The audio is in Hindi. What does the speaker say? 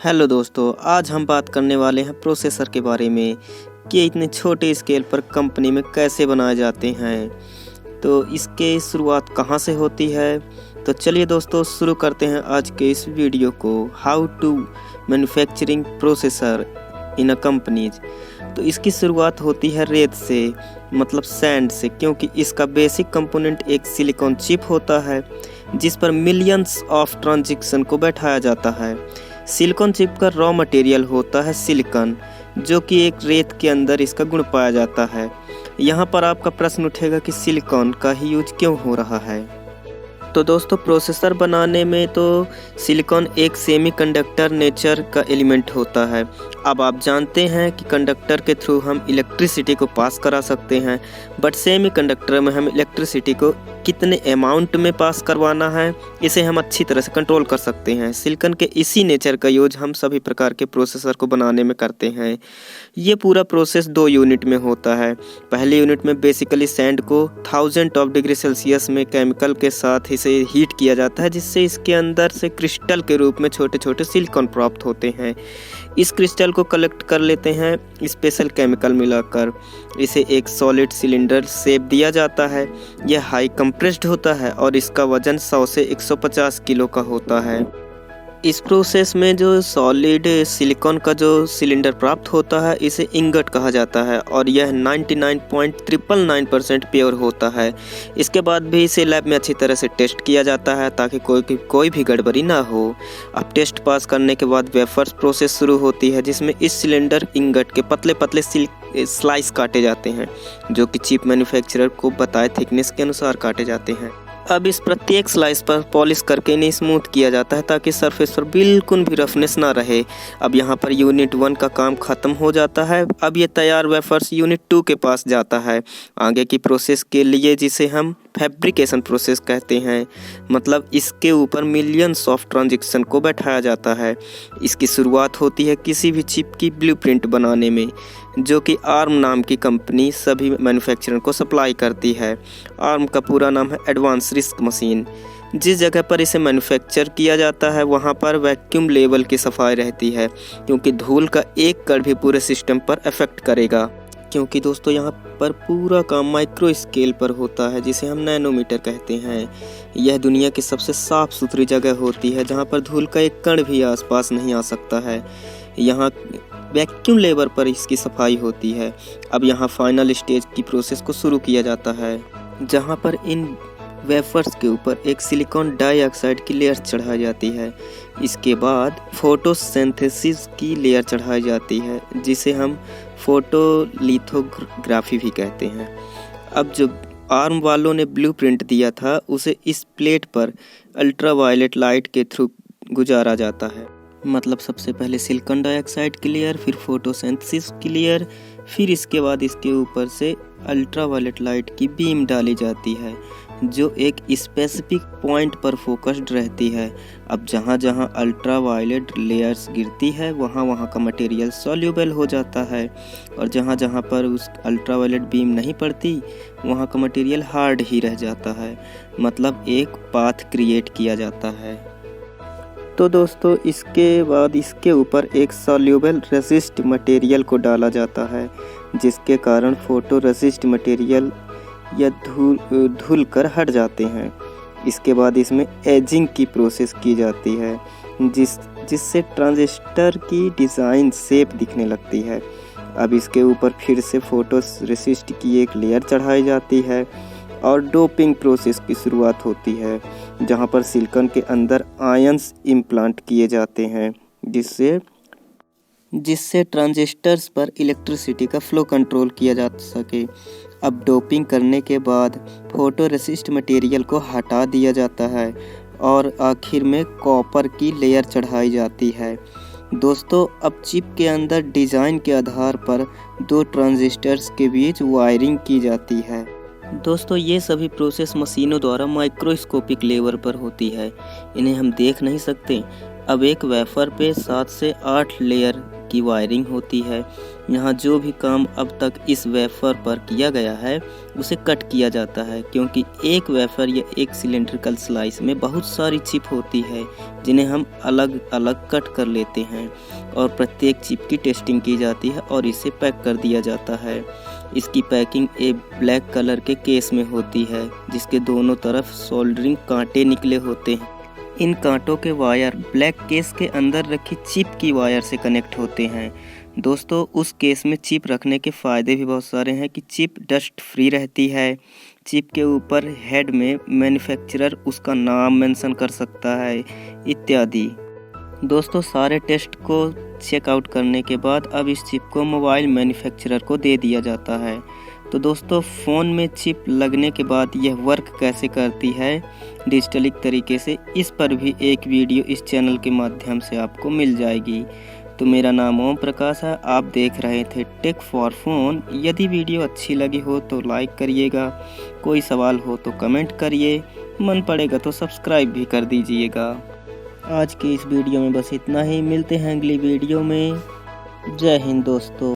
हेलो दोस्तों, आज हम बात करने वाले हैं प्रोसेसर के बारे में कि इतने छोटे स्केल पर कंपनी में कैसे बनाए जाते हैं। तो इसके शुरुआत कहाँ से होती है। तो चलिए दोस्तों शुरू करते हैं आज के इस वीडियो को। How to manufacturing processor in a companies. तो इसकी शुरुआत होती है रेत से, मतलब सैंड से, क्योंकि इसका बेसिक कंपोनेंट एक सिलिकॉन चिप होता है जिस पर मिलियंस ऑफ ट्रांजिस्टर को बैठाया जाता है। सिलिकॉन चिप का रॉ मटेरियल होता है सिलिकॉन, जो कि एक रेत के अंदर इसका गुण पाया जाता है। यहाँ पर आपका प्रश्न उठेगा कि सिलिकॉन का ही यूज क्यों हो रहा है। तो दोस्तों, प्रोसेसर बनाने में तो सिलिकॉन एक सेमीकंडक्टर नेचर का एलिमेंट होता है। अब आप जानते हैं कि कंडक्टर के थ्रू हम इलेक्ट्रिसिटी को पास करा सकते हैं, बट सेमीकंडक्टर में हम इलेक्ट्रिसिटी को कितने अमाउंट में पास करवाना है इसे हम अच्छी तरह से कंट्रोल कर सकते हैं। सिलिकॉन के इसी नेचर का यूज हम सभी प्रकार के प्रोसेसर को बनाने में करते हैं। ये पूरा प्रोसेस 2 यूनिट में होता है। पहले यूनिट में बेसिकली सैंड को 1000 डिग्री सेल्सियस में केमिकल के साथ इसे हीट किया जाता है, जिससे इसके अंदर से क्रिस्टल के रूप में छोटे छोटे सिलिकॉन प्राप्त होते हैं। इस क्रिस्टल को कलेक्ट कर लेते हैं स्पेशल केमिकल मिलाकर। इसे एक सॉलिड सिलेंडर शेप दिया जाता है। यह हाई कंप्रेस्ड होता है और इसका वजन 100 से 150 किलो का होता है। इस प्रोसेस में जो सॉलिड सिलिकॉन का जो सिलेंडर प्राप्त होता है इसे इंगट कहा जाता है और यह 99.999% प्योर होता है। इसके बाद भी इसे लैब में अच्छी तरह से टेस्ट किया जाता है ताकि कोई भी गड़बड़ी ना हो। अब टेस्ट पास करने के बाद वेफर्स प्रोसेस शुरू होती है, जिसमें इस सिलेंडर इंगट के पतले पतले स्लाइस काटे जाते हैं, जो कि चिप मैन्युफैक्चरर को बताए थिकनेस के अनुसार काटे जाते हैं। अब इस प्रत्येक स्लाइस पर पॉलिश करके इन्हें स्मूथ किया जाता है ताकि सरफेस पर बिल्कुल भी रफनेस ना रहे। अब यहाँ पर यूनिट 1 का काम खत्म हो जाता है। अब ये तैयार वेफर्स यूनिट 2 के पास जाता है आगे की प्रोसेस के लिए, जिसे हम फैब्रिकेशन प्रोसेस कहते हैं। मतलब इसके ऊपर मिलियंस ऑफ ट्रांजिस्टर को बैठाया जाता है। इसकी शुरुआत होती है किसी भी चिप की ब्लूप्रिंट बनाने में, जो कि आर्म नाम की कंपनी सभी मैन्युफैक्चरर को सप्लाई करती है। आर्म का पूरा नाम है एडवांस रिस्क मशीन। जिस जगह पर इसे मैन्युफैक्चर किया जाता है वहाँ पर वैक्यूम लेवल की सफाई रहती है, क्योंकि धूल का एक कण भी पूरे सिस्टम पर अफेक्ट करेगा। क्योंकि दोस्तों यहाँ पर पूरा काम माइक्रो स्केल पर होता है, जिसे हम नैनोमीटर कहते हैं। यह दुनिया की सबसे साफ़ सुथरी जगह होती है जहाँ पर धूल का एक कण भी आसपास नहीं आ सकता है। यहाँ वैक्यूम लेवल पर इसकी सफाई होती है। अब यहाँ फाइनल स्टेज की प्रोसेस को शुरू किया जाता है, जहाँ पर इन वेफर्स के ऊपर एक सिलिकॉन डाइऑक्साइड की लेयर चढ़ाई जाती है। इसके बाद फोटोसिंथेसिस की लेयर चढ़ाई जाती है, जिसे हम फोटोलिथोग्राफी भी कहते हैं। अब जो आर्म वालों ने ब्लूप्रिंट दिया था उसे इस प्लेट पर अल्ट्रावायलेट लाइट के थ्रू गुजारा जाता है। मतलब सबसे पहले सिलिकॉन डाइऑक्साइड की लेयर, फिर फोटोसिंथेसिस की लेयर, फिर इसके बाद इसके ऊपर से अल्ट्रावायलेट लाइट की बीम डाली जाती है, जो एक स्पेसिफिक पॉइंट पर फोकस्ड रहती है। अब जहाँ जहाँ अल्ट्रावायलेट लेयर्स गिरती है वहाँ वहाँ का मटेरियल सॉल्यूबल हो जाता है, और जहाँ जहाँ पर उस अल्ट्रावायलेट बीम नहीं पड़ती वहाँ का मटेरियल हार्ड ही रह जाता है। मतलब एक पाथ क्रिएट किया जाता है। तो दोस्तों, इसके बाद इसके ऊपर एक सॉल्यूबल रेसिस्ट मटेरियल को डाला जाता है, जिसके कारण फोटो रेसिस्ट मटेरियल या धुल कर हट जाते हैं। इसके बाद इसमें एजिंग की प्रोसेस की जाती है, जिससे ट्रांजिस्टर की डिज़ाइन शेप दिखने लगती है। अब इसके ऊपर फिर से फोटो रेसिस्ट की एक लेयर चढ़ाई जाती है और डोपिंग प्रोसेस की शुरुआत होती है, जहां पर सिलिकॉन के अंदर आयंस इम्प्लांट किए जाते हैं, जिससे ट्रांजिस्टर्स पर इलेक्ट्रिसिटी का फ्लो कंट्रोल किया जा सके। अब डोपिंग करने के बाद फोटो रेसिस्ट मटेरियल को हटा दिया जाता है और आखिर में कॉपर की लेयर चढ़ाई जाती है। दोस्तों, अब चिप के अंदर डिज़ाइन के आधार पर 2 ट्रांजिस्टर्स के बीच वायरिंग की जाती है। दोस्तों, ये सभी प्रोसेस मशीनों द्वारा माइक्रोस्कोपिक लेवल पर होती है। इन्हें हम देख नहीं सकते। अब एक वेफर पे 7 से 8 लेयर की वायरिंग होती है। यहाँ जो भी काम अब तक इस वेफर पर किया गया है उसे कट किया जाता है, क्योंकि एक वेफर या एक सिलेंड्रिकल स्लाइस में बहुत सारी चिप होती है जिन्हें हम अलग अलग कट कर लेते हैं और प्रत्येक चिप की टेस्टिंग की जाती है और इसे पैक कर दिया जाता है। इसकी पैकिंग एक ब्लैक कलर के केस में होती है जिसके दोनों तरफ सोल्डरिंग कांटे निकले होते हैं। इन कांटों के वायर ब्लैक केस के अंदर रखी चिप की वायर से कनेक्ट होते हैं। दोस्तों, उस केस में चिप रखने के फ़ायदे भी बहुत सारे हैं कि चिप डस्ट फ्री रहती है। चिप के ऊपर हेड में मैन्युफैक्चरर उसका नाम मेंशन कर सकता है इत्यादि। दोस्तों, सारे टेस्ट को चेकआउट करने के बाद अब इस चिप को मोबाइल मैन्युफैक्चरर को दे दिया जाता है। तो दोस्तों, फ़ोन में चिप लगने के बाद यह वर्क कैसे करती है डिजिटलिक तरीके से, इस पर भी एक वीडियो इस चैनल के माध्यम से आपको मिल जाएगी। तो मेरा नाम ओम प्रकाश है, आप देख रहे थे टेक फॉर फ़ोन। यदि वीडियो अच्छी लगी हो तो लाइक करिएगा, कोई सवाल हो तो कमेंट करिए, मन पड़ेगा तो सब्सक्राइब भी कर दीजिएगा। आज की इस वीडियो में बस इतना ही, मिलते हैं अगली वीडियो में। जय हिंद दोस्तों।